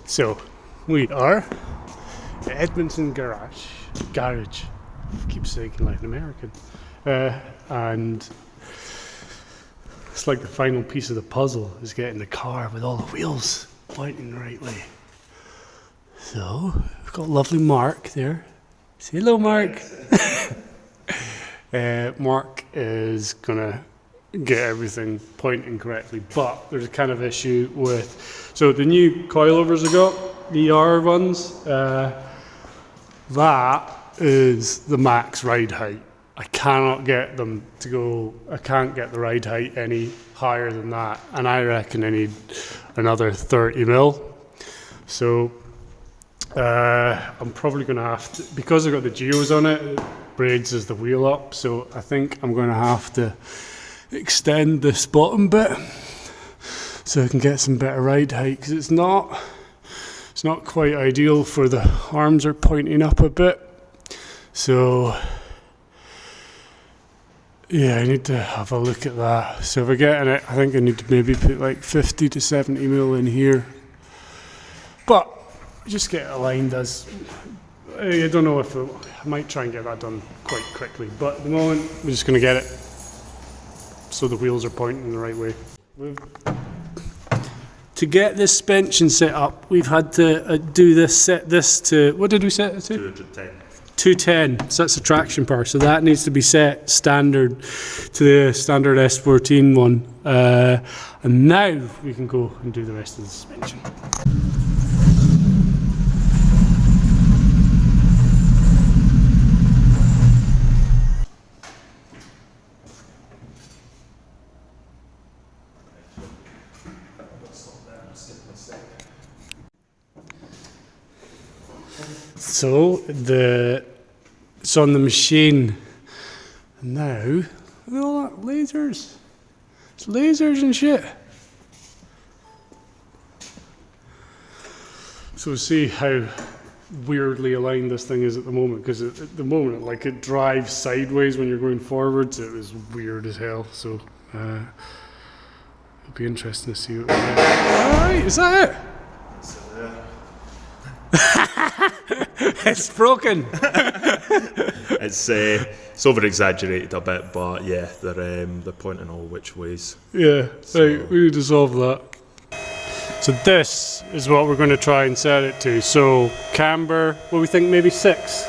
So we are at Edmonstone Garage. I keep saying like an American. And it's like the final piece of the puzzle is getting the car with all the wheels pointing the right way. So we've got lovely Mark there. Say hello, Mark. Mark is gonna get everything pointing correctly, but there's a kind of issue with, so the new coilovers I got, ER ones, that is the max ride height. I cannot get them to go, I can't get the ride height any higher than that, and I reckon I need another 30 mil. So I'm probably going to have to, because I've got the geos on it, it raises the wheel up, so I think I'm going to have to extend this bottom bit so I can get some better ride height, because it's not quite ideal for the arms are pointing up a bit. So yeah, I need to have a look at that. So if I get in it, I think I need to maybe put like 50 to 70 mil in here, but just get it aligned as, I don't know if I might try and get that done quite quickly, but at the moment we're just going to get it so the wheels are pointing the right way. To get this suspension set up, we've had to set this to, what did we set it to? 210. 210, so that's the traction power, so that needs to be set standard to the standard S14 one, and now we can go and do the rest of the suspension. So it's on the machine now. Look at all that lasers. It's lasers and shit. So see how weirdly aligned this thing is at the moment, because at the moment like it drives sideways when you're going forwards. It was weird as hell. So it'll be interesting to see what we get. Alright, is that it? It's broken. It's over exaggerated a bit, but yeah, they're pointing all which ways. Yeah, so. Right, we need to solve that. So this is what we're going to try and set it to. So camber, what do we think, maybe 6?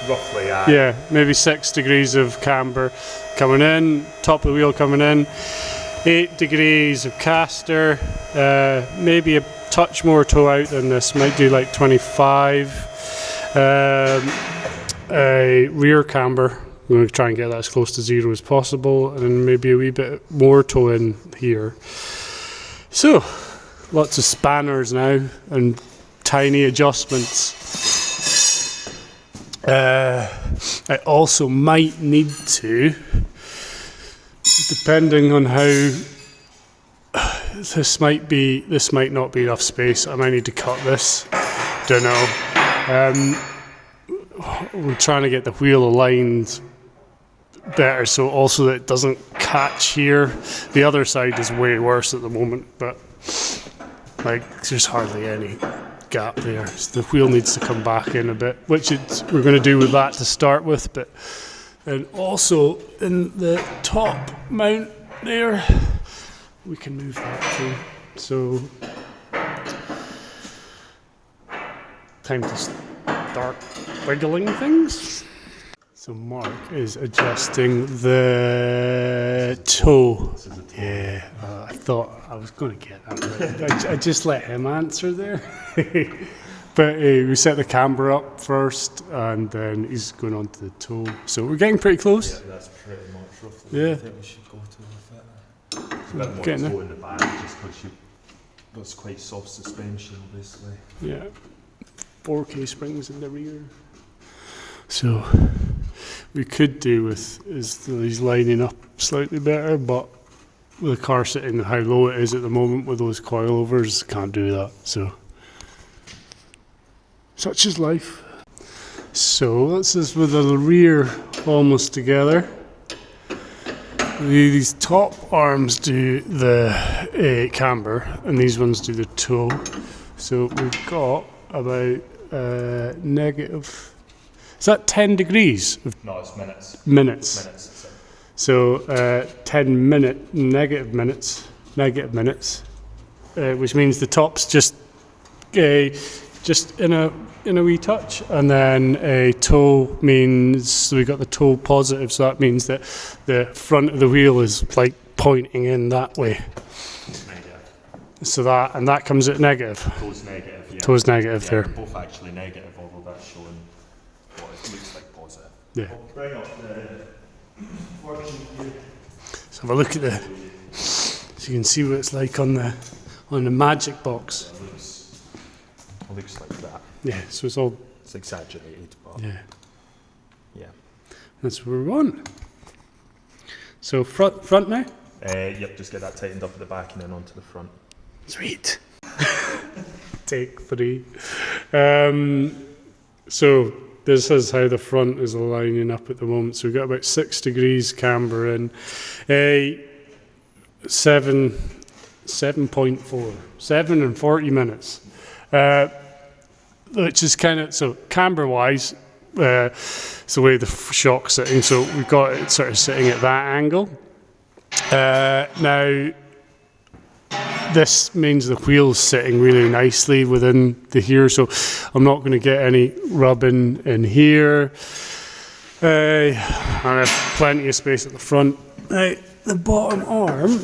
Roughly, yeah, maybe 6 degrees of camber coming in, top of the wheel coming in, 8 degrees of caster, maybe a touch more toe out than this, might do like 25. A rear camber, I'm going to try and get that as close to 0 as possible, and then maybe a wee bit more toe in here. So lots of spanners now and tiny adjustments. I also might need to, depending on how this might not be enough space, I might need to cut this, don't know. We're trying to get the wheel aligned better, so also that it doesn't catch here. The other side is way worse at the moment, but like there's hardly any gap there, so the wheel needs to come back in a bit, which we're going to do with that to start with. But and also in the top mount there, we can move that too. So time to start wiggling things. So Mark is adjusting the toe. Yeah, I thought I was going to get that right. I just let him answer there. But we set the camber up first, and then he's going on to the toe. So we're getting pretty close. Yeah, that's pretty much roughly. Yeah. I think we should go to with it. A bit more toe in the back, just because that's quite soft suspension, obviously. Yeah. 4K springs in the rear. So we could do with these lining up slightly better, but with the car sitting how low it is at the moment with those coilovers, can't do that. So such is life. So that's this with the rear almost together. These top arms do the camber, and these ones do the toe. So we've got about negative. Is that 10 degrees? No, it's minutes. Minutes. Minutes. So 10 negative minutes, which means the top's just in a wee touch, and then a toe means we got the toe positive, so that means that the front of the wheel is like pointing in that way. Negative. So that comes at negative. Toes negative. Yeah. Toes negative yeah, there. They're both actually negative, although that's showing what it looks like positive. Yeah. I'll bring up the working here. So have a look at so you can see what it's like on the magic box. It looks like that. Yeah, so It's exaggerated, but yeah. That's what we want. So front now? Yep, just get that tightened up at the back and then onto the front. Sweet. Take 3. So this is how the front is lining up at the moment. So we've got about 6 degrees camber in. 7.4. 7 and 40 minutes. Which is kind of, so camber wise, it's the way the shock's sitting. So we've got it sort of sitting at that angle. Now, this means the wheel's sitting really nicely within the here, so I'm not going to get any rubbing in here. I have plenty of space at the front. Now, the bottom arm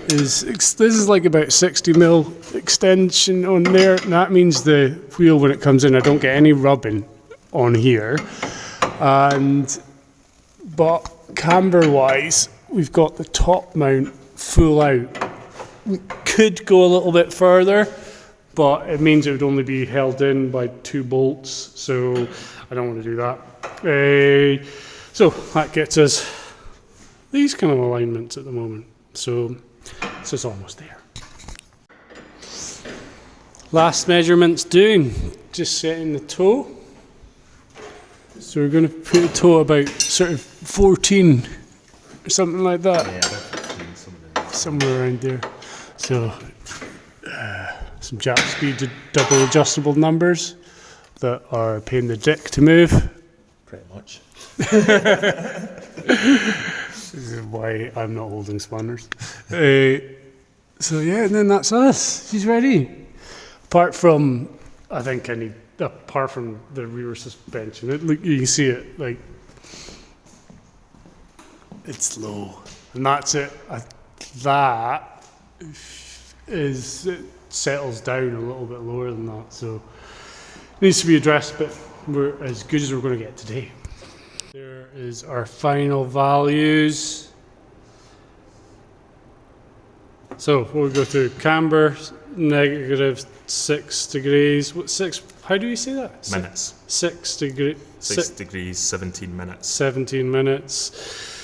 this is like about 60mm extension on there, and that means the wheel, when it comes in, I don't get any rubbing on here. But camber wise, we've got the top mount full out. We could go a little bit further, but it means it would only be held in by 2 bolts, so I don't want to do that. So that gets us these kind of alignments at the moment. So this is almost there. Last measurement's doing, just setting the toe. So we're going to put a toe about sort of 14 or something like that. Yeah, about 15, somewhere around there. So some Jap speed double adjustable numbers that are a pain in the dick to move. Pretty much. This is why I'm not holding spanners. So yeah, and then that's us. She's ready. Apart from, apart from the rear suspension, you can see it, like, it's low. And that's it. That is, it settles down a little bit lower than that. So it needs to be addressed, but we're as good as we're going to get today. There is our final values. So we'll go through camber, negative 6 degrees. What 6? How do you say that? Minutes. 6 degrees. 6 degrees, 17 minutes. 17 minutes.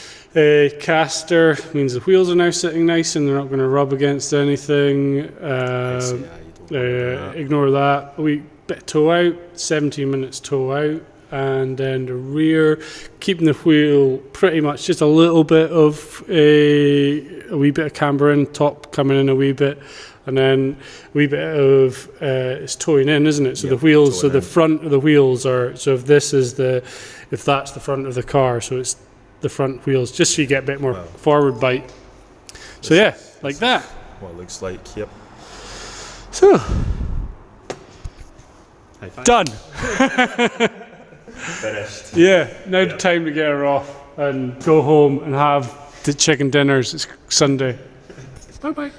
Caster means the wheels are now sitting nice and they're not going to rub against anything. Ignore that. A wee bit toe out, 17 minutes toe out. And then the rear, keeping the wheel pretty much just a little bit of a wee bit of camber in, top coming in a wee bit, and then a wee bit of it's towing in, isn't it? So the wheels, so the front of the wheels are, so if that's the front of the car, so it's the front wheels, just so you get a bit more forward bite. So yeah, like that. What it looks like, yep. So, High five. done. Finished. Yeah, now the time to get her off and go home and have the chicken dinners. It's Sunday. Bye bye.